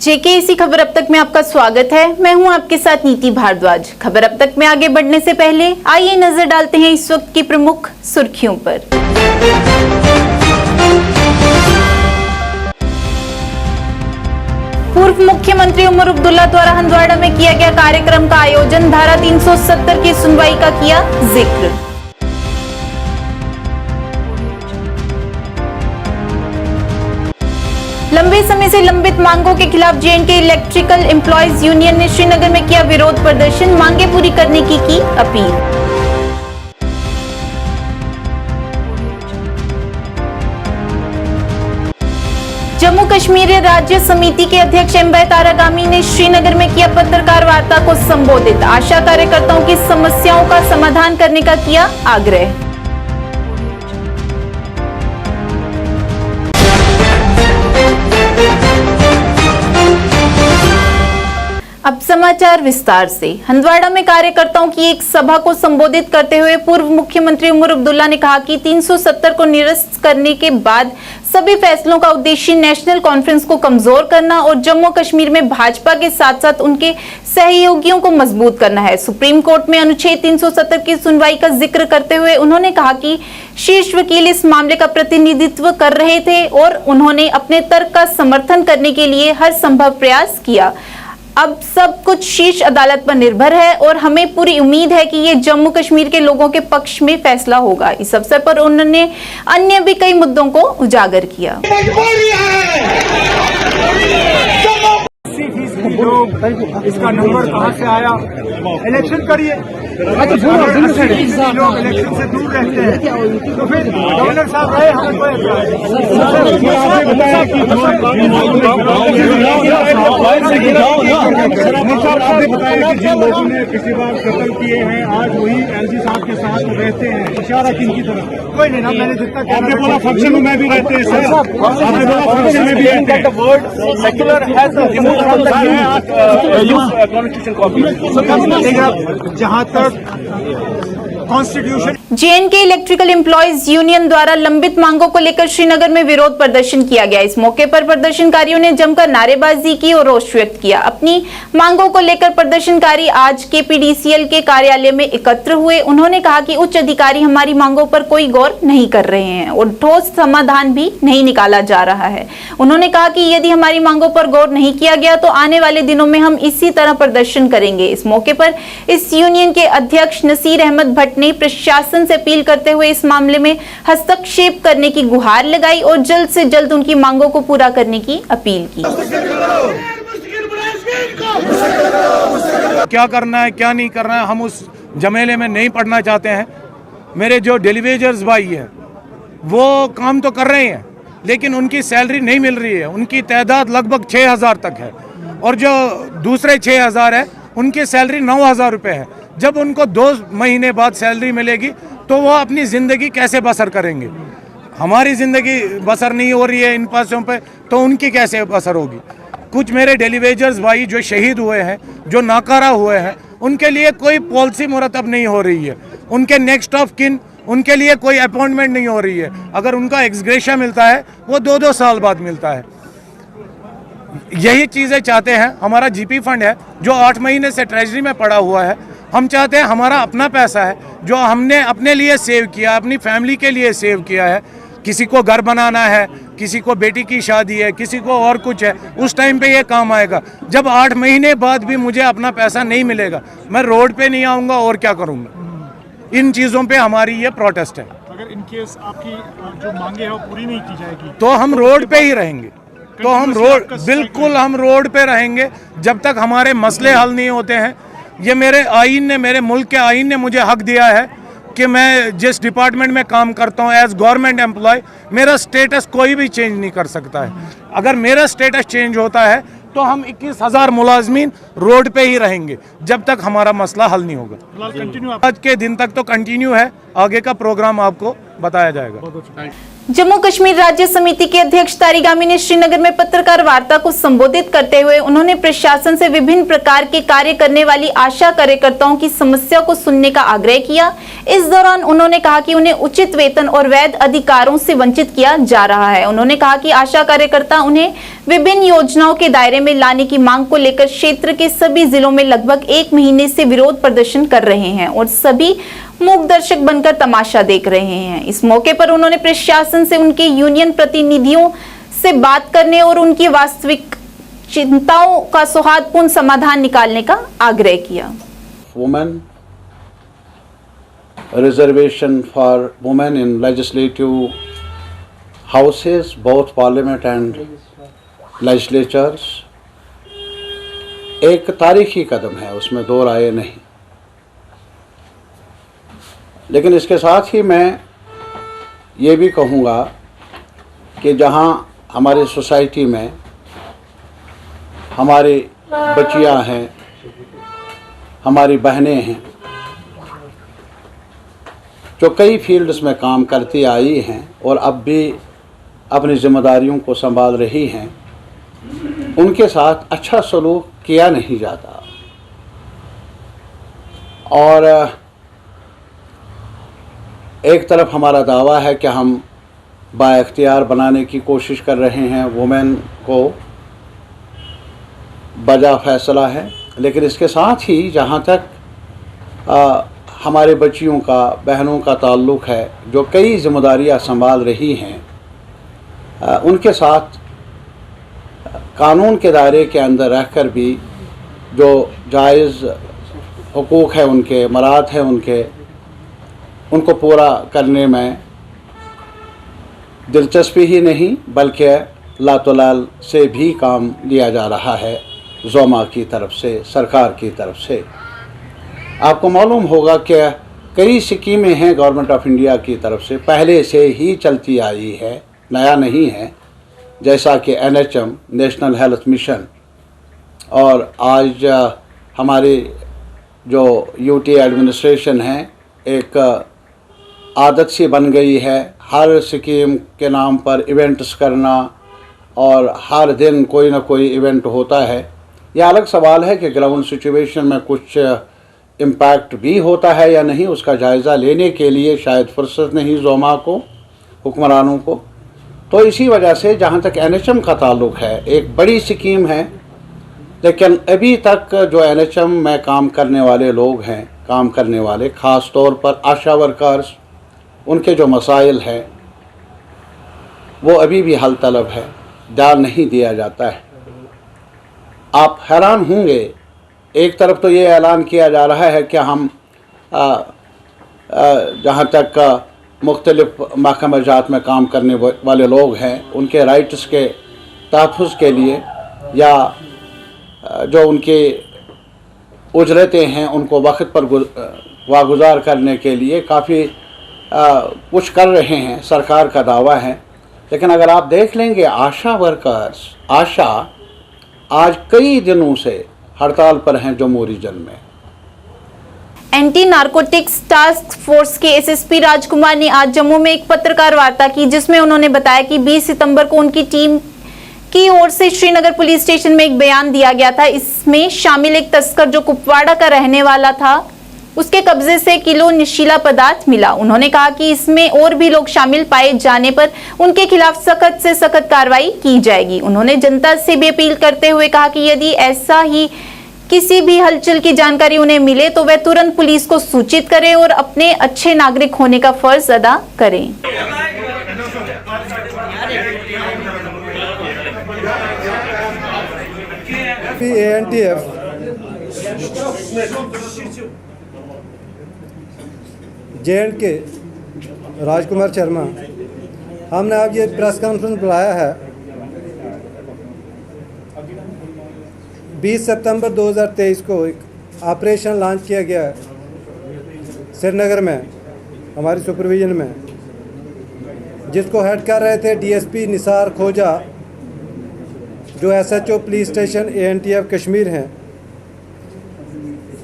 जेकेएसी खबर अब तक में आपका स्वागत है। मैं हूं आपके साथ नीति भारद्वाज। खबर अब तक में आगे बढ़ने से पहले आइए नजर डालते हैं इस वक्त की प्रमुख सुर्खियों पर। पूर्व मुख्यमंत्री उमर अब्दुल्ला द्वारा हंदवाड़ा में किया गया कार्यक्रम का आयोजन, धारा 370 की सुनवाई का किया जिक्र। लंबे समय से लंबित मांगों के खिलाफ जेएनके इलेक्ट्रिकल एम्प्लॉयज यूनियन ने श्रीनगर में किया विरोध प्रदर्शन, मांगे पूरी करने की अपील। जम्मू कश्मीर राज्य समिति के अध्यक्ष एम तारागामी ने श्रीनगर में किया पत्रकार वार्ता को संबोधित, आशा कार्यकर्ताओं की समस्याओं का समाधान करने का किया आग्रह। अब समाचार विस्तार से। हंदवाड़ा में कार्यकर्ताओं की एक सभा को संबोधित करते हुए पूर्व मुख्यमंत्री उमर अब्दुल्ला ने कहा कि 370 को निरस्त करने के बाद सभी फैसलों का उद्देश्य नेशनल कॉन्फ्रेंस को कमजोर करना और जम्मू कश्मीर में भाजपा के साथ साथ उनके सहयोगियों को मजबूत करना है। सुप्रीम कोर्ट में अनुच्छेद 370 की सुनवाई का जिक्र करते हुए उन्होंने कहा कि शीर्ष वकील इस मामले का प्रतिनिधित्व कर रहे थे और उन्होंने अपने तर्क का समर्थन करने के लिए हर संभव प्रयास किया। अब सब कुछ शीर्ष अदालत पर निर्भर है और हमें पूरी उम्मीद है कि ये जम्मू कश्मीर के लोगों के पक्ष में फैसला होगा। इस अवसर पर उन्होंने अन्य भी कई मुद्दों को उजागर किया। लोग इसका नंबर कहाँ से आया, इलेक्शन करिए। लोग इलेक्शन से दूर रहते हैं तो फिर गवर्नर साहब रहे, हमें आपने बताया कि जिन लोगों ने पिछली बार कत्ल किए हैं आज वही एलजी साहब के साथ रहते हैं, इशारा किनकी तरफ? कोई नहीं ना, मैंने जितना आपने बोला फंक्शन में भी रहते हैं सर, आपने बोला फंक्शन में भी रहते हैं। Word secular has removed from the constitution copy. जहां तक constitution JNK electrical employees union द्वारा लंबित मांगों को लेकर श्रीनगर में विरोध प्रदर्शन किया गया। इस मौके पर प्रदर्शनकारियों ने जमकर नारेबाजी की और रोष व्यक्त किया। अपनी मांगों को लेकर प्रदर्शनकारी आज केपीडीसीएल के कार्यालय में एकत्र हुए। उन्होंने कहा कि उच्च अधिकारी हमारी मांगों पर कोई गौर नहीं कर रहे हैं और ठोस समाधान भी नहीं निकाला जा रहा है। उन्होंने कहा कि यदि हमारी मांगों पर गौर नहीं किया गया तो आने वाले दिनों में हम इसी तरह प्रदर्शन करेंगे। इस मौके पर इस यूनियन के अध्यक्ष नसीर अहमद भट्ट ने प्रशासन से अपील करते हुए इस मामले में हस्तक्षेप करने की गुहार लगाई और जल्द से जल्द उनकी मांगों को पूरा करने की अपील की। क्या करना है क्या नहीं करना है हम उस झमेले में नहीं पड़ना चाहते हैं। मेरे जो डेलीवेजर्स भाई हैं वो काम तो कर रहे हैं लेकिन उनकी सैलरी नहीं मिल रही है। उनकी तादाद लगभग 6000 तक है और जो दूसरे 6000 है उनकी सैलरी 9000 रुपये है। जब उनको 2 महीने बाद सैलरी मिलेगी तो वो अपनी ज़िंदगी कैसे बसर करेंगे? हमारी ज़िंदगी बसर नहीं हो रही है इन पैसों पे, तो उनकी कैसे बसर होगी? कुछ मेरे डेलीवेजर्स भाई जो शहीद हुए हैं, जो नाकारा हुए हैं, उनके लिए कोई पॉलिसी मुरतब नहीं हो रही है। उनके नेक्स्ट ऑफ किन, उनके लिए कोई अपॉइंटमेंट नहीं हो रही है। अगर उनका एक्सग्रेशिया मिलता है वो 2-2 साल बाद मिलता है। यही चीज़ें चाहते हैं। हमारा जीपी फंड है जो 8 महीने से ट्रेजरी में पड़ा हुआ है। हम चाहते हैं हमारा अपना पैसा है जो हमने अपने लिए सेव किया, अपनी फैमिली के लिए सेव किया है। किसी को घर बनाना है, किसी को बेटी की शादी है, किसी को और कुछ है, उस टाइम पे ये काम आएगा। जब 8 महीने बाद भी मुझे अपना पैसा नहीं मिलेगा, मैं रोड पे नहीं आऊँगा और क्या करूँगा? इन चीज़ों पे हमारी ये प्रोटेस्ट है। अगर इन केस आपकी जो मांगे हैं वो पूरी नहीं की जाएगी तो हम रोड पे ही रहेंगे। तो हम बिल्कुल हम रोड पे रहेंगे जब तक हमारे मसले हल नहीं होते हैं। ये मेरे आईन ने, मेरे मुल्क के आईन ने मुझे हक दिया है कि मैं जिस डिपार्टमेंट में काम करता हूँ एज गवर्नमेंट एम्प्लॉय, मेरा स्टेटस कोई भी चेंज नहीं कर सकता है। अगर मेरा स्टेटस चेंज होता है तो हम 21,000 मुलाजमीन रोड पे ही रहेंगे जब तक हमारा मसला हल नहीं होगा। आज के दिन तक तो कंटिन्यू है, आगे का प्रोग्राम आपको बताया जाएगा। बहुत अच्छा। जम्मू कश्मीर राज्य समिति के अध्यक्ष तारिक आमी ने श्रीनगर में पत्रकार वार्ता को संबोधित करते हुए उन्होंने प्रशासन से विभिन्न प्रकार के कार्य करने वाली आशा कार्यकर्ताओं की समस्या को सुनने का आग्रह किया। इस दौरान उन्होंने कहा कि उन्हें उचित वेतन और वैध अधिकारों से वंचित किया जा रहा है। उन्होंने कहा कि आशा कार्यकर्ता उन्हें विभिन्न योजनाओं के दायरे में लाने की मांग को लेकर क्षेत्र के सभी जिलों में लगभग 1 महीने से विरोध प्रदर्शन कर रहे हैं और सभी मूक दर्शक बनकर तमाशा देख रहे हैं। इस मौके पर उन्होंने प्रशासन से उनके यूनियन प्रतिनिधियों से बात करने और उनकी वास्तविक चिंताओं का सौहार्दपूर्ण समाधान निकालने का आग्रह किया। Women reservation for women in legislative houses, both parliament and legislatures, एक तारीखी कदम है, उसमें दो राय नहीं। लेकिन इसके साथ ही मैं ये भी कहूँगा कि जहाँ हमारी सोसाइटी में हमारी बच्चियाँ हैं, हमारी बहनें हैं, जो कई फील्ड्स में काम करती आई हैं और अब भी अपनी जिम्मेदारियों को संभाल रही हैं, उनके साथ अच्छा सलूक किया नहीं जाता। और एक तरफ हमारा दावा है कि हम बाइख्तियार बनाने की कोशिश कर रहे हैं, वुमेन को बजा फैसला है, लेकिन इसके साथ ही जहाँ तक हमारे बच्चियों का, बहनों का ताल्लुक़ है, जो कई जिम्मेदारियाँ संभाल रही हैं, उनके साथ कानून के दायरे के अंदर रहकर भी जो जायज़ हुकूक़ है उनके, मराद है उनको पूरा करने में दिलचस्पी ही नहीं बल्कि लातोलाल से भी काम लिया जा रहा है ज़ोमा की तरफ से, सरकार की तरफ से। आपको मालूम होगा कि कई स्कीमें हैं गवर्नमेंट ऑफ इंडिया की तरफ से, पहले से ही चलती आई है, नया नहीं है, जैसा कि NHM नेशनल हेल्थ मिशन, और आज हमारी जो UT एडमिनिस्ट्रेशन है एक आदत सी बन गई है हर स्कीम के नाम पर इवेंट्स करना, और हर दिन कोई ना कोई इवेंट होता है। यह अलग सवाल है कि ग्राउंड सिचुएशन में कुछ इम्पैक्ट भी होता है या नहीं, उसका जायज़ा लेने के लिए शायद फुर्सत नहीं ज़ोमा को, हुक्मरानों को। तो इसी वजह से जहाँ तक NHM का ताल्लुक़ है, एक बड़ी स्कीम है, लेकिन अभी तक जो NHM में काम करने वाले लोग हैं, काम करने वाले ख़ास तौर पर आशा वर्कर्स, उनके जो मसाइल हैं वो अभी भी हल तलब है, ध्यान नहीं दिया जाता है। आप हैरान होंगे, एक तरफ तो ये ऐलान किया जा रहा है कि हम जहाँ तक मुख्तलिफ महकमा जात में काम करने वाले लोग हैं, उनके राइट्स के तहफ़्फ़ुज़ के लिए या जो उनके उजरतें हैं उनको वक्त पर वागुजार करने के लिए काफ़ी कुछ कर रहे हैं, सरकार का दावा है। लेकिन अगर आप देख लेंगे आशा वर्कर्स, आशा आज कई दिनों से हड़ताल पर हैं जम्मू रीजन में। एंटी नारकोटिक्स टास्क फोर्स के SSP राजकुमार ने आज जम्मू में एक पत्रकार वार्ता की, जिसमें उन्होंने बताया कि 20 सितंबर को उनकी टीम की ओर से श्रीनगर पुलिस स्टेशन में एक बयान दिया गया था। इसमें शामिल एक तस्कर जो कुपवाड़ा का रहने वाला था, उसके कब्जे से किलो नशीला पदार्थ मिला। उन्होंने कहा कि इसमें और भी लोग शामिल पाए जाने पर उनके खिलाफ सख्त से सख्त कार्रवाई की जाएगी। उन्होंने जनता से भी अपील करते हुए कहा कि यदि ऐसा ही किसी भी हलचल की जानकारी उन्हें मिले तो वे तुरंत पुलिस को सूचित करें और अपने अच्छे नागरिक होने का फर्ज अदा करें। ANTF J&K राजकुमार शर्मा, हमने आज ये प्रेस कॉन्फ्रेंस बुलाया है 20 सितंबर 2023 को एक ऑपरेशन लॉन्च किया गया है श्रीनगर में हमारी सुपरविजन में, जिसको हेड कर रहे थे DSP निसार खोजा, जो SHO police station ANTF Kashmir हैं।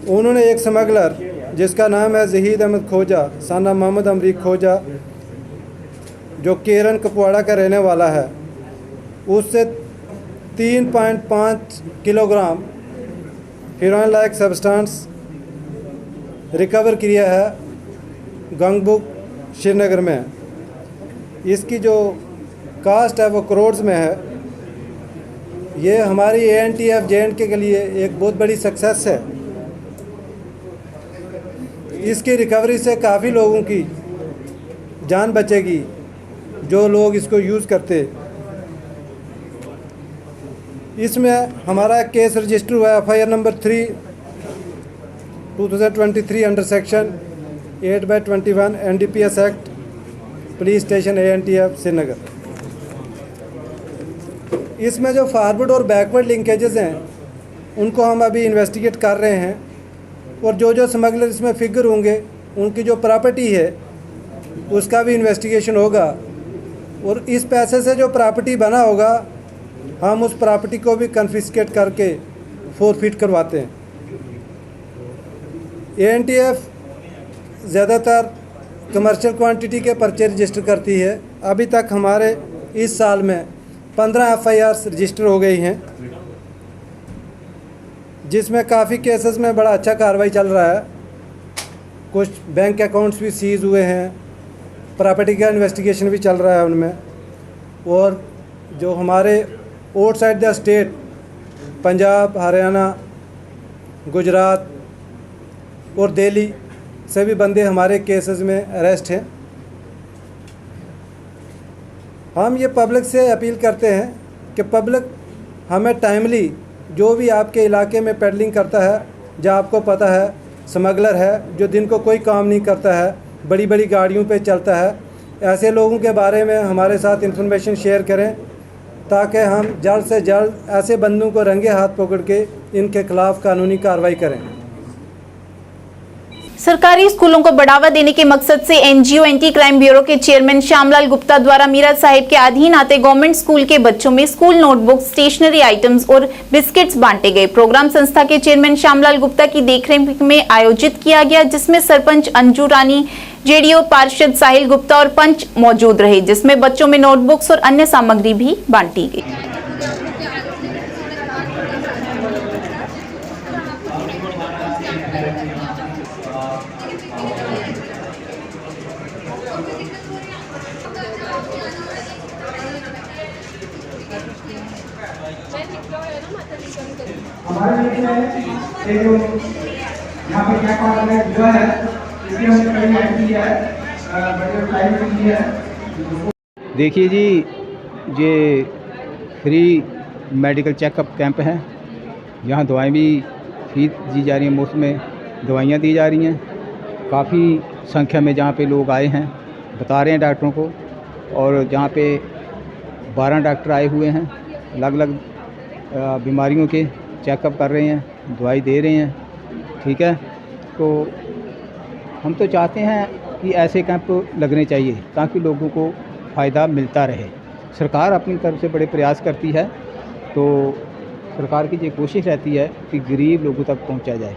उन्होंने एक स्मगलर जिसका नाम है जहीद अहमद खोजा, साना मोहम्मद अमरीक खोजा, जो केरन कुपवाड़ा का रहने वाला है, उससे 3.5 kilogram heroine like substance recover किया है गंगबुक श्रीनगर में। इसकी जो कास्ट है वो करोड़ में है। ये हमारी ANTF J&K के लिए एक बहुत बड़ी सक्सेस है। इसकी रिकवरी से काफ़ी लोगों की जान बचेगी जो लोग इसको यूज़ करते। इसमें हमारा केस रजिस्टर हुआ है FIR number 3 2023 under section 8/21 NDPS act, police station ANTF Srinagar. इसमें जो फॉरवर्ड और बैकवर्ड लिंकेजेस हैं उनको हम अभी इन्वेस्टिगेट कर रहे हैं, और जो स्मगलर इसमें फिगर होंगे उनकी जो प्रॉपर्टी है उसका भी इन्वेस्टिगेशन होगा, और इस पैसे से जो प्रॉपर्टी बना होगा हम उस प्रॉपर्टी को भी कन्फिस्केट करके फोरफिट करवाते हैं। ANTF ज़्यादातर कमर्शियल क्वांटिटी के पर्चे रजिस्टर करती है। अभी तक हमारे इस साल में 15 FIRs रजिस्टर हो गई हैं, जिसमें काफ़ी केसेस में बड़ा अच्छा कार्रवाई चल रहा है। कुछ बैंक अकाउंट्स भी सीज हुए हैं, प्रॉपर्टी का इन्वेस्टिगेशन भी चल रहा है उनमें, और जो हमारे outside the state Punjab, Haryana, Gujarat और दिल्ली से भी बंदे हमारे केसेस में अरेस्ट हैं। हम ये पब्लिक से अपील करते हैं कि पब्लिक हमें टाइमली जो भी आपके इलाके में पेडलिंग करता है, जहाँ आपको पता है स्मगलर है जो दिन को कोई काम नहीं करता है, बड़ी बड़ी गाड़ियों पे चलता है, ऐसे लोगों के बारे में हमारे साथ इन्फॉर्मेशन शेयर करें, ताकि हम जल्द से जल्द ऐसे बंदों को रंगे हाथ पकड़ के इनके खिलाफ़ कानूनी कार्रवाई करें। सरकारी स्कूलों को बढ़ावा देने के मकसद से NGO एंटी क्राइम ब्यूरो के चेयरमैन श्यामलाल गुप्ता द्वारा मीरा साहिब के अधीन आते गवर्नमेंट स्कूल के बच्चों में स्कूल नोटबुक, स्टेशनरी आइटम्स और बिस्किट्स बांटे गए। प्रोग्राम संस्था के चेयरमैन श्यामलाल गुप्ता की देखरेख में आयोजित किया गया, जिसमें सरपंच अंजू रानी, JDO पार्षद साहिल गुप्ता और पंच मौजूद रहे, जिसमें बच्चों में नोटबुक्स और अन्य सामग्री भी बांटी गई। हमारे लिए एक यहाँ पे क्या काम है जो है इसकी हमने कई ऐड की है, बड़े टाइम की है। देखिए जी, ये फ्री मेडिकल चेकअप कैंप है। यहाँ दवाएं भी फ्री दी जा रही हैं, मुफ्त में दवाइयाँ दी जा रही हैं। काफ़ी संख्या में जहाँ पे लोग आए हैं, बता रहे हैं डॉक्टरों को, और जहाँ पे 12 डॉक्टर आए हुए हैं, अलग अलग बीमारियों के चेकअप कर रहे हैं, दवाई दे रहे हैं। ठीक है, तो हम तो चाहते हैं कि ऐसे कैंप लगने चाहिए ताकि लोगों को फ़ायदा मिलता रहे। सरकार अपनी तरफ से बड़े प्रयास करती है, तो सरकार की ये कोशिश रहती है कि गरीब लोगों तक पहुंचा जाए,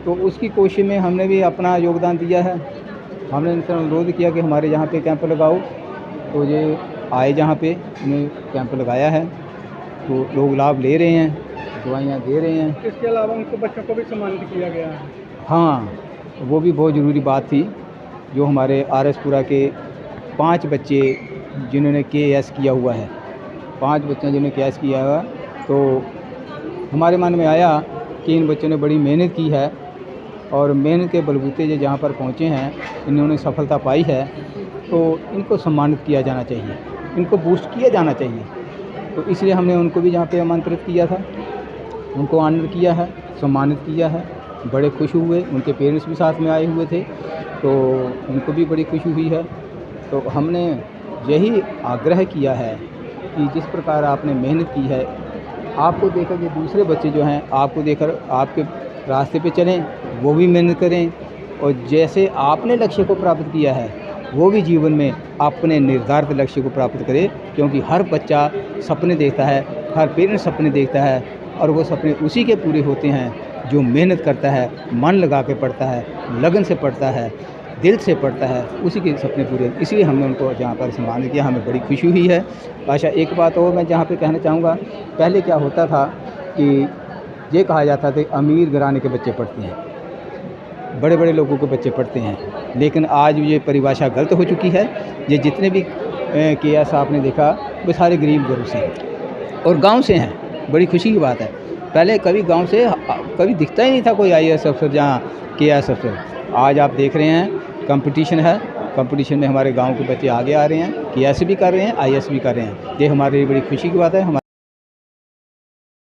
तो उसकी कोशिश में हमने भी अपना योगदान दिया है। हमने इनसे अनुरोध किया कि हमारे यहाँ पे कैंप लगाओ, तो ये आए जहाँ पे उन्हें कैंप लगाया है, तो लोग लाभ ले रहे हैं, दवाइयाँ दे रहे हैं। इसके अलावा उनको बच्चों को भी सम्मानित किया गया है। हाँ, वो भी बहुत ज़रूरी बात थी। जो हमारे RS पुरा के 5 बच्चे जिन्होंने KS किया हुआ है, 5 बच्चे जिन्होंने KS किया हुआ, तो हमारे मन में आया कि इन बच्चों ने बड़ी मेहनत की है, और मेहनत के बलबूते जो जहाँ पर पहुँचे हैं, इन्होंने सफलता पाई है, तो इनको सम्मानित किया जाना चाहिए, इनको बूस्ट किया जाना चाहिए। तो इसलिए हमने उनको भी यहाँ पे आमंत्रित किया था, उनको ऑनर किया है, सम्मानित किया है। बड़े खुश हुए, उनके पेरेंट्स भी साथ में आए हुए थे, तो उनको भी बड़ी खुशी हुई है। तो हमने यही आग्रह किया है कि जिस प्रकार आपने मेहनत की है, आपको देखकर कि दूसरे बच्चे जो हैं आपको देखकर आपके रास्ते पे चलें, वो भी मेहनत करें, और जैसे आपने लक्ष्य को प्राप्त किया है वो भी जीवन में अपने निर्धारित लक्ष्य को प्राप्त करे। क्योंकि हर बच्चा सपने देखता है, हर पेरेंट्स सपने देखता है, और वो सपने उसी के पूरे होते हैं जो मेहनत करता है, मन लगा के पढ़ता है, लगन से पढ़ता है। दिल से पढ़ता है उसी के सपने पूरे, इसलिए हमने उनको जहाँ पर सम्मानित किया, हमें बड़ी खुशी हुई है। बादशाह एक बात और मैं जहाँ पे कहना चाहूँगा, पहले क्या होता था कि ये कहा जाता था अमीर घराने के बच्चे पढ़ते हैं, बड़े बड़े लोगों के बच्चे पढ़ते हैं, लेकिन आज ये परिभाषा गलत हो चुकी है। ये जितने भी KS आपने देखा वो सारे गरीब घरों से हैं और गांव से हैं, बड़ी खुशी की बात है। पहले कभी गांव से कभी दिखता ही नहीं था कोई IAS अफसर जहाँ KS अफसर। आज आप देख रहे हैं कंपटीशन है, कंपटीशन में हमारे गांव के बच्चे आगे आ रहे हैं, KS भी कर रहे हैं, IAS भी कर रहे हैं। ये हमारे लिए बड़ी खुशी की बात है।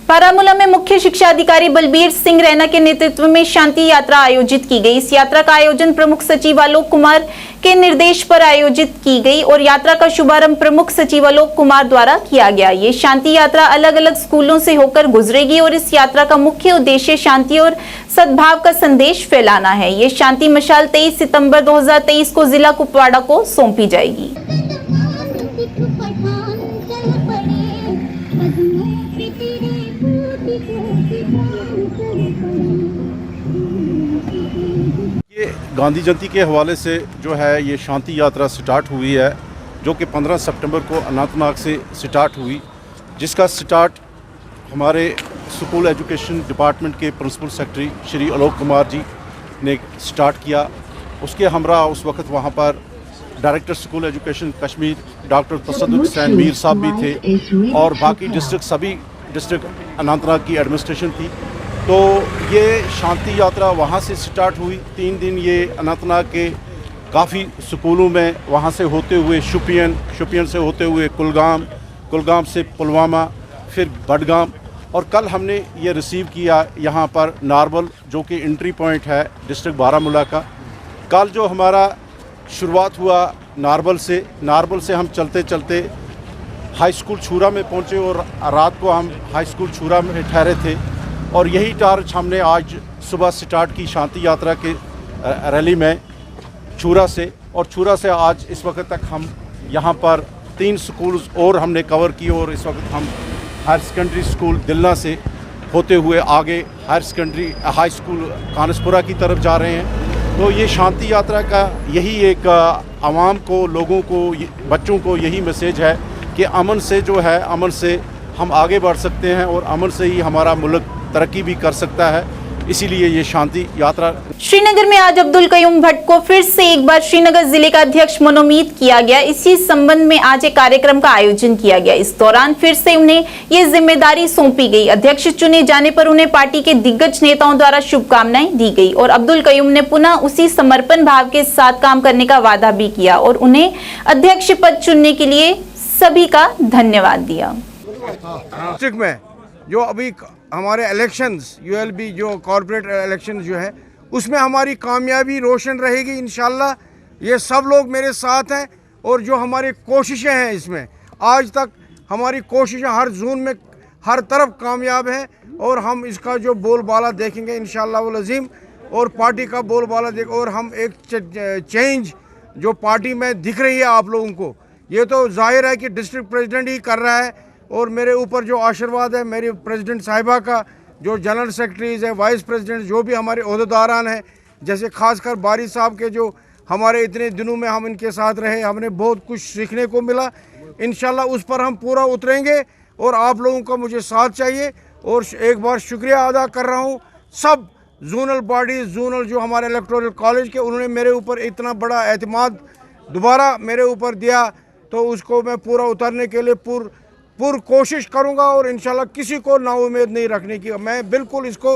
बारामूला में मुख्य शिक्षा अधिकारी बलबीर सिंह रैना के नेतृत्व में शांति यात्रा आयोजित की गई। इस यात्रा का आयोजन प्रमुख सचिव आलोक कुमार के निर्देश पर आयोजित की गई और यात्रा का शुभारंभ प्रमुख सचिव आलोक कुमार द्वारा किया गया। ये शांति यात्रा अलग अलग स्कूलों से होकर गुजरेगी और इस यात्रा का मुख्य उद्देश्य शांति और सद्भाव का संदेश फैलाना है। ये शांति मशाल 23 सितंबर 2023 को जिला कुपवाड़ा को सौंपी जाएगी। ये गांधी जयंती के हवाले से जो है ये शांति यात्रा स्टार्ट हुई है, जो कि 15 सितंबर को अनंतनाग से स्टार्ट हुई, जिसका स्टार्ट हमारे स्कूल एजुकेशन डिपार्टमेंट के प्रिंसिपल सेक्रेटरी श्री आलोक कुमार जी ने स्टार्ट किया। उसके हमरा उस वक्त वहाँ पर director school education Kashmir doctor तसद्दुक हुसैन मीर साहब भी थे और बाकी सभी डिस्ट्रिक्ट अनंतनाग की एडमिनिस्ट्रेशन थी। तो ये शांति यात्रा वहाँ से स्टार्ट हुई। 3 दिन ये अनंतनाग के काफ़ी स्कूलों में वहाँ से होते हुए शुपियन से होते हुए कुलगाम से पुलवामा, फिर बडगाम, और कल हमने ये रिसीव किया यहाँ पर नारबल, जो कि एंट्री पॉइंट है डिस्ट्रिक्ट बारामूला का। कल जो हमारा शुरुआत हुआ नारबल से हम चलते चलते हाई स्कूल छूरा में पहुँचे और रात को हम हाई स्कूल छूरा में ठहरे थे और यही टार्च हमने आज सुबह स्टार्ट की शांति यात्रा के रैली में छूरा से, और छूरा से आज इस वक्त तक हम यहाँ पर 3 स्कूल और हमने कवर किए और इस वक्त हम हायर सेकेंडरी स्कूल दिलना से होते हुए आगे हाई स्कूल कानसपुरा की तरफ जा रहे हैं। तो ये शांति यात्रा का यही एक आवाम को, लोगों को, बच्चों को यही मैसेज है कि अमन से हम आगे बढ़ सकते हैं और अमन से ही हमारा मुल्क तरक्की भी कर सकता है। इसीलिए ये शांति यात्रा। श्रीनगर में आज अब्दुल कयूम भट्ट को फिर से एक बार श्रीनगर जिले का अध्यक्ष मनोनीत किया गया। इसी संबंध में आज एक कार्यक्रम का आयोजन किया गया। इस दौरान फिर से उन्हें ये जिम्मेदारी सौंपी गई। अध्यक्ष चुने जाने पर उन्हें पार्टी के दिग्गज नेताओं द्वारा शुभकामनाएं दी गई और अब्दुल कयूम ने पुनः उसी समर्पण भाव के साथ काम करने का वादा भी किया और उन्हें अध्यक्ष पद चुनने के लिए सभी का धन्यवाद दिया। डिस्ट्रिक्ट में जो अभी हमारे इलेक्शंस ULB जो कॉर्पोरेट इलेक्शन जो है उसमें हमारी कामयाबी रोशन रहेगी इंशाल्लाह। ये सब लोग मेरे साथ हैं और जो हमारी कोशिशें हैं इसमें आज तक हमारी कोशिशें हर जोन में हर तरफ कामयाब हैं और हम इसका जो बोलबाला देखेंगे इंशाल्लाह वल अज़ीम और पार्टी का बोलबाला देख और हम एक चेंज जो पार्टी में दिख रही है आप लोगों को, ये तो जाहिर है कि डिस्ट्रिक्ट प्रेसिडेंट ही कर रहा है और मेरे ऊपर जो आशीर्वाद है मेरी प्रेसिडेंट साहिबा का, जो जनरल सेक्रेटरीज़ है, वाइस प्रेसिडेंट, जो भी हमारे ओहदेदारान हैं, जैसे खासकर बारी साहब के जो हमारे इतने दिनों में हम इनके साथ रहे, हमने बहुत कुछ सीखने को मिला। इंशाल्लाह उस पर हम पूरा उतरेंगे और आप लोगों का मुझे साथ चाहिए। और एक बार शुक्रिया अदा कर रहा हूँ सब जोनल बॉडीज़, जोनल जो हमारे इलेक्टोरल कॉलेज के, उन्होंने मेरे ऊपर इतना बड़ा एतमाद दोबारा मेरे ऊपर दिया, तो उसको मैं पूरा उतरने के लिए पूरी कोशिश करूंगा और इंशाल्लाह किसी को नाउम्मीद नहीं रखने की। मैं बिल्कुल इसको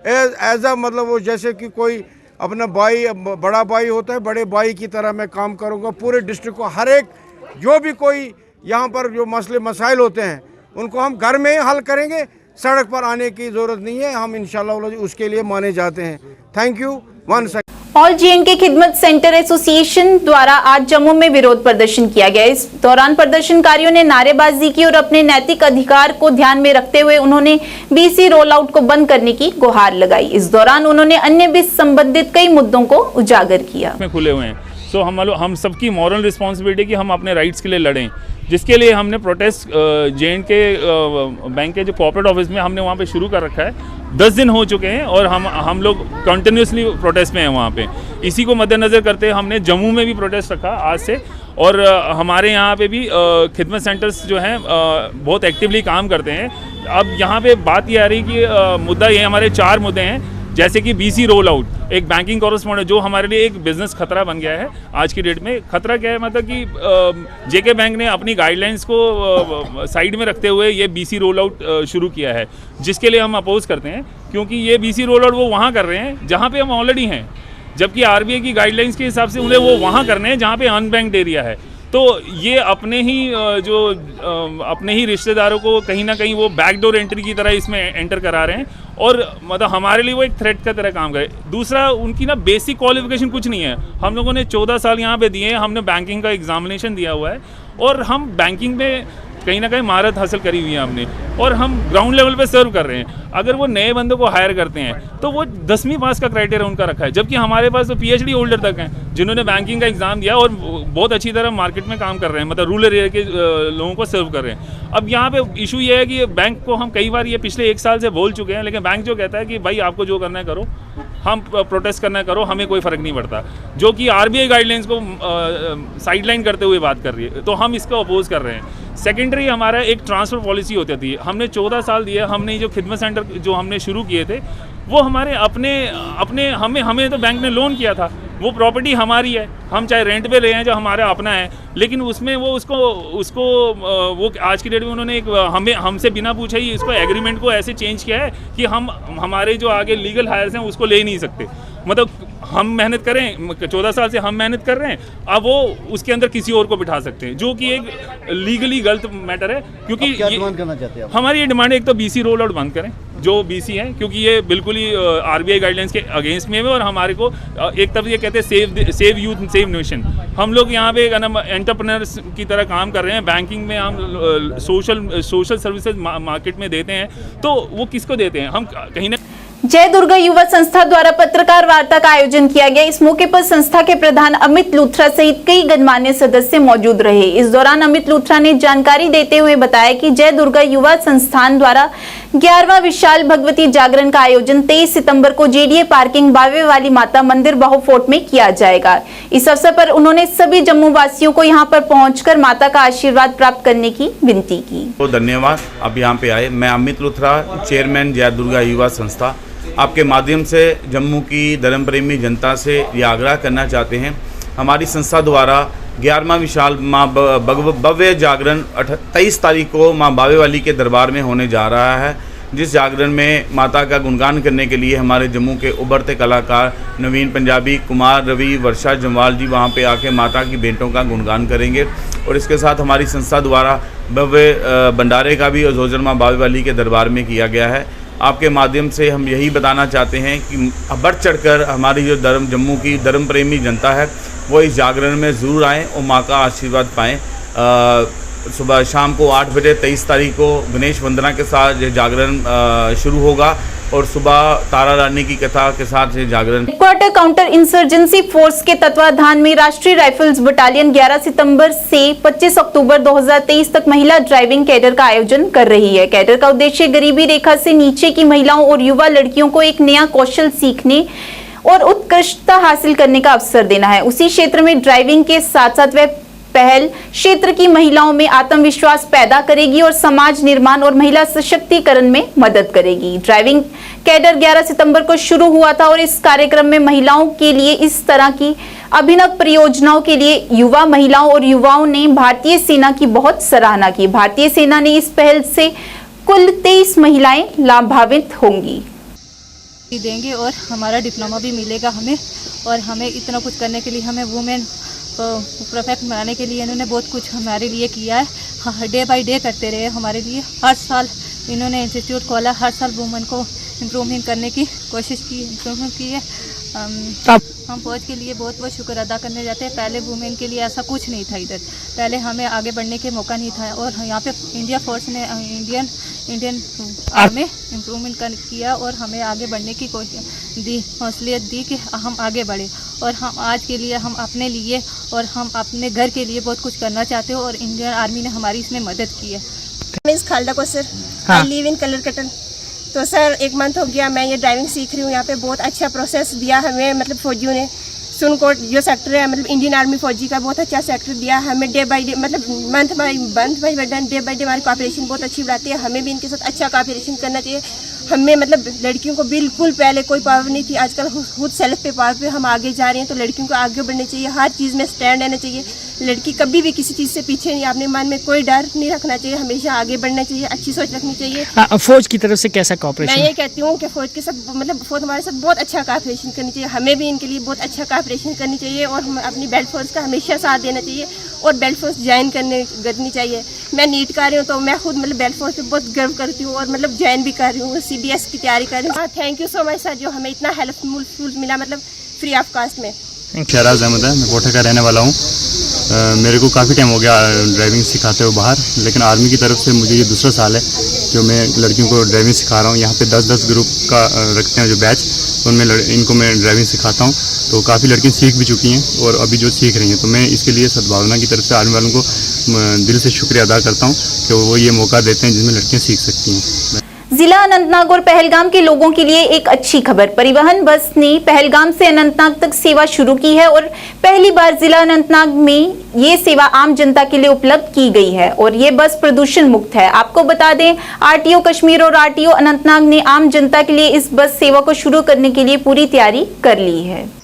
एज अ मतलब वो जैसे कि कोई अपना भाई, बड़ा भाई होता है, बड़े भाई की तरह मैं काम करूंगा। पूरे डिस्ट्रिक्ट को हर एक जो भी कोई यहाँ पर जो मसले मसाइल होते हैं उनको हम घर में हल करेंगे, सड़क पर आने की ज़रूरत नहीं है, हम इंशाल्लाह उसके लिए माने जाते हैं। Thank you. One second. All JNK खिदमत सेंटर एसोसिएशन द्वारा आज जम्मू में विरोध प्रदर्शन किया गया। इस दौरान प्रदर्शनकारियों ने नारेबाजी की और अपने नैतिक अधिकार को ध्यान में रखते हुए उन्होंने BC रोल आउट को बंद करने की गुहार लगाई। इस दौरान उन्होंने अन्य भी संबंधित कई मुद्दों को उजागर किया। खुले हुए हैं, सो हम सबकी मॉरल रिस्पॉन्सिबिलिटी कि हम अपने राइट्स के लिए लड़ें। जिसके लिए हमने प्रोटेस्ट J&K बैंक के जो कॉर्पोरेट ऑफिस में हमने वहाँ पे शुरू कर रखा है। 10 दिन हो चुके हैं और हम लोग कंटिन्यूसली प्रोटेस्ट में हैं वहाँ पे। इसी को मद्देनज़र करते हमने जम्मू में भी प्रोटेस्ट रखा आज से, और हमारे यहाँ पे भी खिदमत सेंटर्स जो हैं बहुत एक्टिवली काम करते हैं। अब यहाँ पे बात ये आ रही कि मुद्दा ये हमारे 4 मुद्दे हैं, जैसे कि BC रोल आउट, एक बैंकिंग कॉरेस्पॉन्डेंट जो हमारे लिए एक बिज़नेस खतरा बन गया है आज की डेट में। खतरा क्या है, मतलब कि JK बैंक ने अपनी गाइडलाइंस को साइड में रखते हुए ये BC रोल आउट शुरू किया है, जिसके लिए हम अपोज करते हैं, क्योंकि ये BC रोल आउट वो वहाँ कर रहे हैं जहाँ पे हम ऑलरेडी हैं, जबकि RBI की गाइडलाइंस के हिसाब से उन्हें वो वहाँ करने हैं जहाँ पे अनबैंक्ड एरिया है। तो ये अपने ही रिश्तेदारों को कहीं ना कहीं वो बैकडोर एंट्री की तरह इसमें एंटर करा रहे हैं, और मतलब हमारे लिए वो एक थ्रेट का तरह काम करे। दूसरा, उनकी ना बेसिक क्वालिफिकेशन कुछ नहीं है। हम लोगों ने 14 साल यहाँ पे दिए हैं, हमने बैंकिंग का एग्जामिनेशन दिया हुआ है, और हम बैंकिंग में कहीं ना कहीं महारत हासिल करी हुई है हमने, और हम ग्राउंड लेवल पे सर्व कर रहे हैं। अगर वो नए बंदों को हायर करते हैं तो वो 10वीं पास का क्राइटेरिया उनका रखा है, जबकि हमारे पास तो PhD होल्डर तक हैं जिन्होंने बैंकिंग का एग्ज़ाम दिया और बहुत अच्छी तरह मार्केट में काम कर रहे हैं, मतलब रूरल एरिया के लोगों को सर्व कर रहे हैं। अब यहाँ पे इशू ये है कि बैंक को हम कई बार ये पिछले 1 साल से बोल चुके हैं, लेकिन बैंक जो कहता है कि भाई आपको जो करना है करो, हम प्रोटेस्ट करना है करो, हमें कोई फ़र्क नहीं पड़ता, जो कि RBI गाइडलाइंस को साइडलाइन करते हुए बात कर रही है, तो हम इसको अपोज कर रहे हैं। सेकेंडरी हमारा एक ट्रांसफ़र पॉलिसी होती थी, हमने 14 साल दिए, हमने जो खिदमत सेंटर जो हमने शुरू किए थे वो हमारे अपने हमें तो बैंक ने लोन किया था, वो प्रॉपर्टी हमारी है, हम चाहे रेंट पे रहे हैं जो हमारा अपना है, लेकिन उसमें वो उसको वो आज की डेट में उन्होंने एक हमसे बिना पूछे ही इसको एग्रीमेंट को ऐसे चेंज किया है कि हम हमारे जो आगे लीगल हायर्स हैं उसको ले नहीं सकते। मतलब हम मेहनत करें, 14 साल से हम मेहनत कर रहे हैं, अब वो उसके अंदर किसी और को बिठा सकते हैं, जो कि एक लीगली गलत मैटर है। क्योंकि क्या डिमांड करना चाहते हैं? हमारी ये डिमांड है, एक तो BC रोल आउट बंद करें जो BC है, क्योंकि ये बिल्कुल ही RBI गाइडलाइंस के अगेंस्ट में है, और हमारे को एक तरफ ये कहते हैं सेव यूथ सेव नेशन। हम लोग यहाँ पे एंटरप्रेन्योर्स की तरह काम कर रहे हैं, बैंकिंग में हम सोशल सर्विसेज मार्केट में देते हैं, तो वो किसको देते हैं? हम कहीं ना जय दुर्गा युवा संस्था द्वारा पत्रकार वार्ता का आयोजन किया गया। इस मौके पर संस्था के प्रधान अमित लूथरा सहित कई गणमान्य सदस्य मौजूद रहे। इस दौरान अमित लूथरा ने जानकारी देते हुए बताया कि जय दुर्गा युवा संस्थान द्वारा 11वां विशाल भगवती जागरण का आयोजन 23 सितंबर को JDA पार्किंग बावे वाली माता मंदिर बाहु फोर्ट में किया जाएगा। इस अवसर पर उन्होंने सभी जम्मू वासियों को यहां पर पहुंचकर माता का आशीर्वाद प्राप्त करने की विनती की। तो धन्यवाद, आप यहाँ पे आए। मैं अमित लूथरा, चेयरमैन जय दुर्गा युवा संस्था, आपके माध्यम से जम्मू की धर्म प्रेमी जनता से ये आग्रह करना चाहते हैं, हमारी संस्था द्वारा 11वां विशाल माँ भव्य जागरण 23 तारीख को माँ बावे वाली के दरबार में होने जा रहा है, जिस जागरण में माता का गुणगान करने के लिए हमारे जम्मू के उभरते कलाकार नवीन पंजाबी, कुमार रवि, वर्षा जम्वाल जी वहाँ पे आके माता की बेंटों का गुणगान करेंगे। और इसके साथ हमारी संस्था द्वारा भव्य भंडारे का भी आयोजन माँ बावे वाली के दरबार में किया गया है। आपके माध्यम से हम यही बताना चाहते हैं कि बढ़ चढ़कर हमारी जो जम्मू की धर्म प्रेमी जनता है वो इस जागरण में ज़रूर आएँ और माँ का आशीर्वाद पाएँ। सुबह शाम को 8 बजे 23 तारीख को गणेश वंदना के साथ ये जागरण शुरू होगा, और सुबह तारा रानी की कथा के साथ ये जागरण। हेडक्वार्टर काउंटर इंसर्जेंसी फोर्स के तत्वाधान में राष्ट्रीय राइफल्स बटालियन 11 सितंबर से 25 अक्टूबर 2023 तक महिला ड्राइविंग कैडर का आयोजन कर रही है। कैडर का उद्देश्य गरीबी रेखा से नीचे की महिलाओं और युवा लड़कियों को एक नया कौशल सीखने और उत्कृष्टता हासिल करने का अवसर देना है। उसी क्षेत्र में ड्राइविंग के साथ साथ वह पहल क्षेत्र की महिलाओं में आत्मविश्वास पैदा करेगी और समाज निर्माण और महिला सशक्तिकरण में मदद करेगी। ड्राइविंग कैडर 11 सितंबर को शुरू हुआ था और इस कार्यक्रम में महिलाओं के लिए इस तरह की अभिनव परियोजनाओं के लिए युवा महिलाओं और युवाओं ने भारतीय सेना की बहुत सराहना की। भारतीय सेना ने इस पहल से कुल 23 महिलाएं लाभान्वित होंगी। देंगे और हमारा डिप्लोमा भी मिलेगा हमें, और हमें इतना कुछ करने के लिए, हमें वुमेन परफेक्ट बनाने के लिए इन्होंने बहुत कुछ हमारे लिए किया है। डे बाय डे करते रहे हमारे लिए। हर साल इन्होंने इंस्टीट्यूट खोला, हर साल वुमेन को इम्प्रूवमेंट करने की कोशिश की, इम्प्रूवमेंट की है। हम फौज के लिए बहुत बहुत शुक्र अदा करने जाते हैं। पहले वुमेन के लिए ऐसा कुछ नहीं था इधर, पहले हमें आगे बढ़ने के मौका नहीं था और यहाँ पे इंडिया फोर्स ने इंडियन आर्मी इम्प्रूवमेंट किया और हमें आगे बढ़ने की कोशिश दी, हौसलियत दी कि हम आगे बढ़े। और हम आज के लिए हम अपने लिए और हम अपने घर के लिए बहुत कुछ करना चाहते हो और इंडियन आर्मी ने हमारी इसमें मदद की है। मिस खालदा को सर, आई लिव इन कलरकटन। तो सर 1 मंथ हो गया मैं ये ड्राइविंग सीख रही हूँ। यहाँ पे बहुत अच्छा प्रोसेस दिया हमें, मतलब फौजियों ने। सुनकोट जो सेक्टर है, मतलब इंडियन आर्मी फौजी का बहुत अच्छा सेक्टर दिया हमें। डे बाई डे, मतलब month by day by day हमारी कॉपरेशन बहुत अच्छी बढ़ाती है। हमें भी इनके साथ अच्छा कॉपरेशन करना चाहिए। हमें मतलब लड़कियों को बिल्कुल पहले कोई पावर नहीं थी, आजकल खुद सेल्फ पे पावर पे हम आगे जा रहे हैं। तो लड़कियों को आगे बढ़ना चाहिए, हर चीज़ में स्टैंड रहना चाहिए। लड़की कभी भी किसी चीज़ से पीछे नहीं, अपने मन में कोई डर नहीं रखना चाहिए, हमेशा आगे बढ़ना चाहिए, अच्छी सोच रखनी चाहिए। फौज की तरफ से कैसा कॉपरेशन? मैं ये कहती हूँ कि फौज के साथ, मतलब फौज हमारे साथ बहुत अच्छा कॉपरेशन करनी चाहिए। हमें भी इनके लिए बहुत अच्छा कॉपरेशन करनी चाहिए और हम अपनी बेल्ट फोर्स का हमेशा साथ देना चाहिए और बेल्ट फोर्स ज्वाइन करनी चाहिए। मैं नीट कर रही हूँ तो मैं खुद मतलब बेल्ट फोर्स पे बहुत गर्व करती हूँ और मतलब ज्वाइन भी कर रही हूँ, CBS की तैयारी कर रही हूँ। हाँ, thank you so much sir, जो हमें इतना हेल्पफुल मिला, मतलब फ्री ऑफ कास्ट में। शहराज अहमद है, मैं कोठा का रहने वाला हूँ। मेरे को काफ़ी टाइम हो गया ड्राइविंग सिखाते हुए बाहर, लेकिन आर्मी की तरफ से मुझे ये दूसरा साल है जो मैं लड़कियों को ड्राइविंग सिखा रहा हूँ। यहाँ पे 10-10 ग्रुप का रखते हैं जो बैच, तो उनमें इनको मैं ड्राइविंग सिखाता हूँ। तो काफ़ी लड़कियाँ सीख भी चुकी हैं और अभी जो सीख रही हैं, तो मैं इसके लिए सद्भावना की तरफ से आर्मी वालों को दिल से शुक्रिया अदा करता हूँ कि वो ये मौका देते हैं जिसमें लड़कियाँ सीख सकती हैं। जिला अनंतनाग और पहलगाम के लोगों के लिए एक अच्छी खबर। परिवहन बस ने पहलगाम से अनंतनाग तक सेवा शुरू की है और पहली बार जिला अनंतनाग में ये सेवा आम जनता के लिए उपलब्ध की गई है और ये बस प्रदूषण मुक्त है। आपको बता दें, RTO कश्मीर और RTO अनंतनाग ने आम जनता के लिए इस बस सेवा को शुरू करने के लिए पूरी तैयारी कर ली है।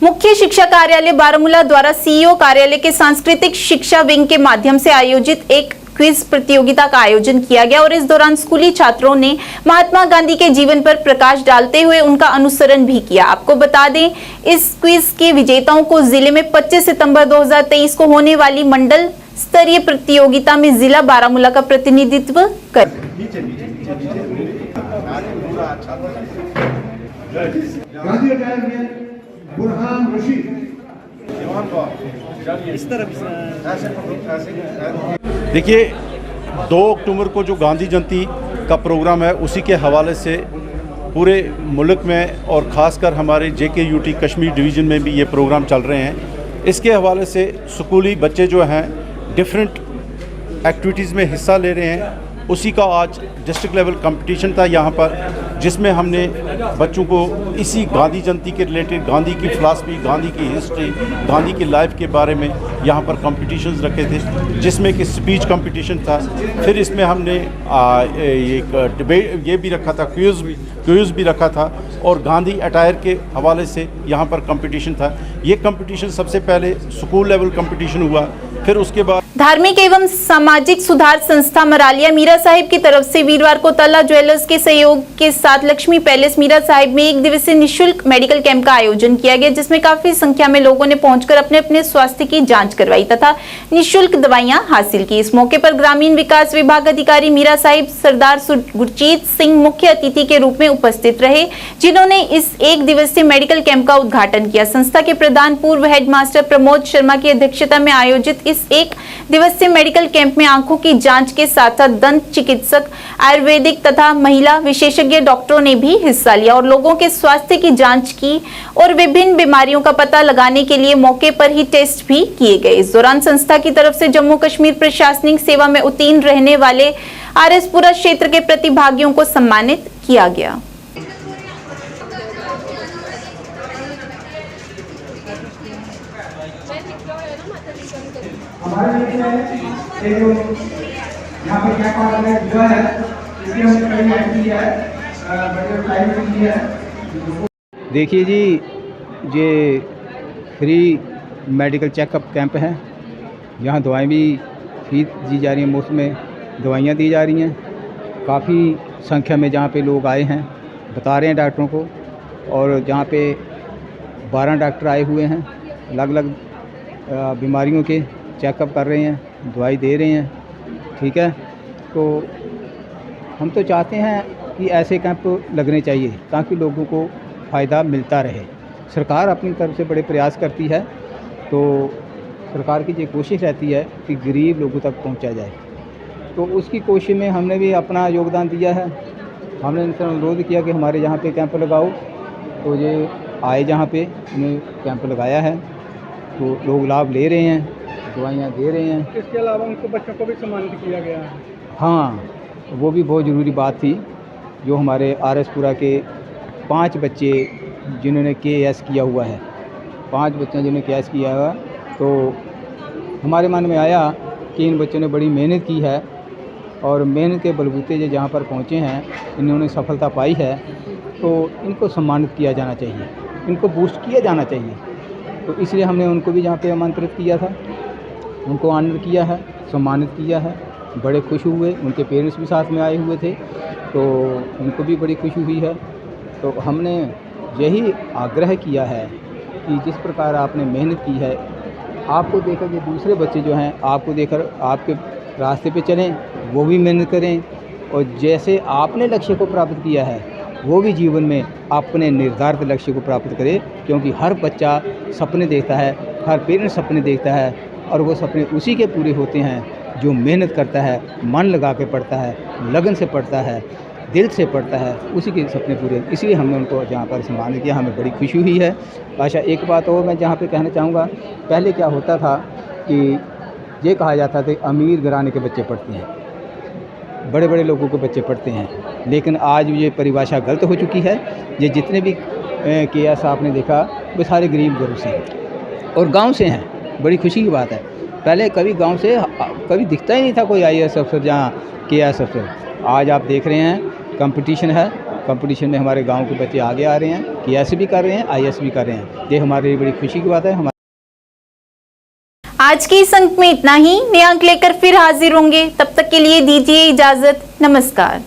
मुख्य शिक्षा कार्यालय बारामूला द्वारा CEO कार्यालय के सांस्कृतिक शिक्षा विंग के माध्यम से आयोजित एक क्विज प्रतियोगिता का आयोजन किया गया और इस दौरान स्कूली छात्रों ने महात्मा गांधी के जीवन पर प्रकाश डालते हुए उनका अनुसरण भी किया। आपको बता दें, इस क्विज के विजेताओं को जिले में 25 सितंबर 2023 को होने वाली मंडल स्तरीय प्रतियोगिता में जिला बारामूला का प्रतिनिधित्व कर देखिए, 2 अक्टूबर को जो गांधी जयंती का प्रोग्राम है, उसी के हवाले से पूरे मुल्क में और ख़ासकर हमारे JKUT कश्मीर डिवीज़न में भी ये प्रोग्राम चल रहे हैं। इसके हवाले से स्कूली बच्चे जो हैं डिफरेंट एक्टिविटीज़ में हिस्सा ले रहे हैं। उसी का आज डिस्ट्रिक्ट लेवल कंपटीशन था यहाँ पर, जिसमें हमने बच्चों को इसी गांधी जयंती के रिलेटेड गांधी की फ़िलासफ़ी, गांधी की हिस्ट्री, गांधी की लाइफ के बारे में यहाँ पर कंपटीशंस रखे थे, जिसमें कि स्पीच कंपटीशन था। फिर इसमें हमने एक डिबेट ये भी रखा था, क्विज़ भी रखा था और गांधी अटायर के हवाले से यहाँ पर कंपटीशन था। ये कंपटीशन सबसे पहले स्कूल लेवल कंपटीशन हुआ, फिर उसके बाद धार्मिक एवं सामाजिक सुधार संस्था मरालिया मीरा साहिब की तरफ से वीरवार को तला ज्वेलर्स के सहयोग के साथ लक्ष्मी पैलेस मीरा साहिब में 1 दिवसीय निःशुल्क मेडिकल कैंप का आयोजन किया गया, जिसमें काफी संख्या में लोगों ने पहुंचकर अपने अपने स्वास्थ्य की जांच करवाई तथा निःशुल्क दवाइयां हासिल की। इस मौके पर ग्रामीण विकास विभाग अधिकारी मीरा साहिब सरदार गुरजीत सिंह मुख्य अतिथि के रूप में उपस्थित रहे, जिन्होंने इस 1 दिवसीय मेडिकल कैंप का उद्घाटन किया। संस्था के प्रधान पूर्व हेडमास्टर प्रमोद शर्मा की अध्यक्षता में आयोजित इस 1 दिवसीय मेडिकल कैंप में आंखों की जांच के साथ साथ दंत चिकित्सक, आयुर्वेदिक तथा महिला विशेषज्ञ डॉक्टरों ने भी हिस्सा लिया और लोगों के स्वास्थ्य की जांच की और विभिन्न बीमारियों का पता लगाने के लिए मौके पर ही टेस्ट भी किए गए। इस दौरान संस्था की तरफ से जम्मू कश्मीर प्रशासनिक सेवा में उत्तीर्ण रहने वाले RSपुरा क्षेत्र के प्रतिभागियों को सम्मानित किया गया। हमारे लिए यहाँ पर क्या पार्ट जो है इसकी हमने कई ऐड की है, बड़े टाइम की है। देखिए जी, ये फ्री मेडिकल चेकअप कैंप है। यहाँ दवाएं भी फीस दी जा रही है, मुफ्त में दवाइयाँ दी जा रही हैं। काफ़ी संख्या में जहाँ पे लोग आए हैं बता रहे हैं डॉक्टरों को, और जहाँ पे 12 डॉक्टर आए हुए हैं, अलग अलग बीमारियों के चेकअप कर रहे हैं, दवाई दे रहे हैं। ठीक है, तो हम तो चाहते हैं कि ऐसे कैंप लगने चाहिए ताकि लोगों को फ़ायदा मिलता रहे। सरकार अपनी तरफ से बड़े प्रयास करती है, तो सरकार की ये कोशिश रहती है कि गरीब लोगों तक पहुंचा जाए, तो उसकी कोशिश में हमने भी अपना योगदान दिया है। हमने इनसे अनुरोध किया कि हमारे यहाँ पे कैंप लगाओ, तो ये आए जहाँ पे उन्हें कैंप लगाया है, तो लोग लाभ ले रहे हैं, दवाइयाँ दे रहे हैं। इसके अलावा उनको बच्चों को भी सम्मानित किया गया है। हाँ, वो भी बहुत ज़रूरी बात थी। जो हमारे RS पुरा के 5 बच्चे जिन्होंने KS किया हुआ है, 5 बच्चे जिन्होंने KS किया हुआ, तो हमारे मन में आया कि इन बच्चों ने बड़ी मेहनत की है और मेहनत के बलबूते जो जहाँ पर पहुँचे हैं, इन्होंने सफलता पाई है, तो इनको सम्मानित किया जाना चाहिए, इनको बूस्ट किया जाना चाहिए। तो इसलिए हमने उनको भी यहाँ पे आमंत्रित किया था, उनको आनंद किया है, सम्मानित किया है। बड़े खुश हुए, उनके पेरेंट्स भी साथ में आए हुए थे, तो उनको भी बड़ी खुशी हुई है। तो हमने यही आग्रह किया है कि जिस प्रकार आपने मेहनत की है, आपको देखकर ये दूसरे बच्चे जो हैं आपको देखकर आपके रास्ते पे चलें, वो भी मेहनत करें, और जैसे आपने लक्ष्य को प्राप्त किया है वो भी जीवन में अपने निर्धारित लक्ष्य को प्राप्त करे। क्योंकि हर बच्चा सपने देखता है, हर पेरेंट्स सपने देखता है, और वो सपने उसी के पूरे होते हैं जो मेहनत करता है, मन लगा के पढ़ता है, लगन से पढ़ता है, दिल से पढ़ता है, उसी के सपने पूरे। इसलिए हमने उनको जहाँ पर सम्मानित किया, हमें बड़ी खुशी हुई है। अच्छा, एक बात और मैं जहाँ पे कहना चाहूँगा, पहले क्या होता था कि ये कहा जाता था अमीर घराने के बच्चे पढ़ते हैं, बड़े बड़े लोगों के बच्चे पढ़ते हैं, लेकिन आज ये परिभाषा गलत हो चुकी है। ये जितने भी KS आपने देखा वो सारे गरीब घरों से हैं और गांव से हैं। बड़ी खुशी की बात है, पहले कभी गांव से कभी दिखता ही नहीं था कोई IAS अफसर जहाँ KS अफसर। आज आप देख रहे हैं कंपटीशन है, कंपटीशन में हमारे गांव के बच्चे आगे आ रहे हैं, KS भी कर रहे हैं, IAS भी कर रहे हैं। ये हमारे लिए बड़ी खुशी की बात है। आज के इस अंक में इतना ही। नया अंक लेकर फिर हाजिर होंगे, तब तक के लिए दीजिए इजाजत। नमस्कार।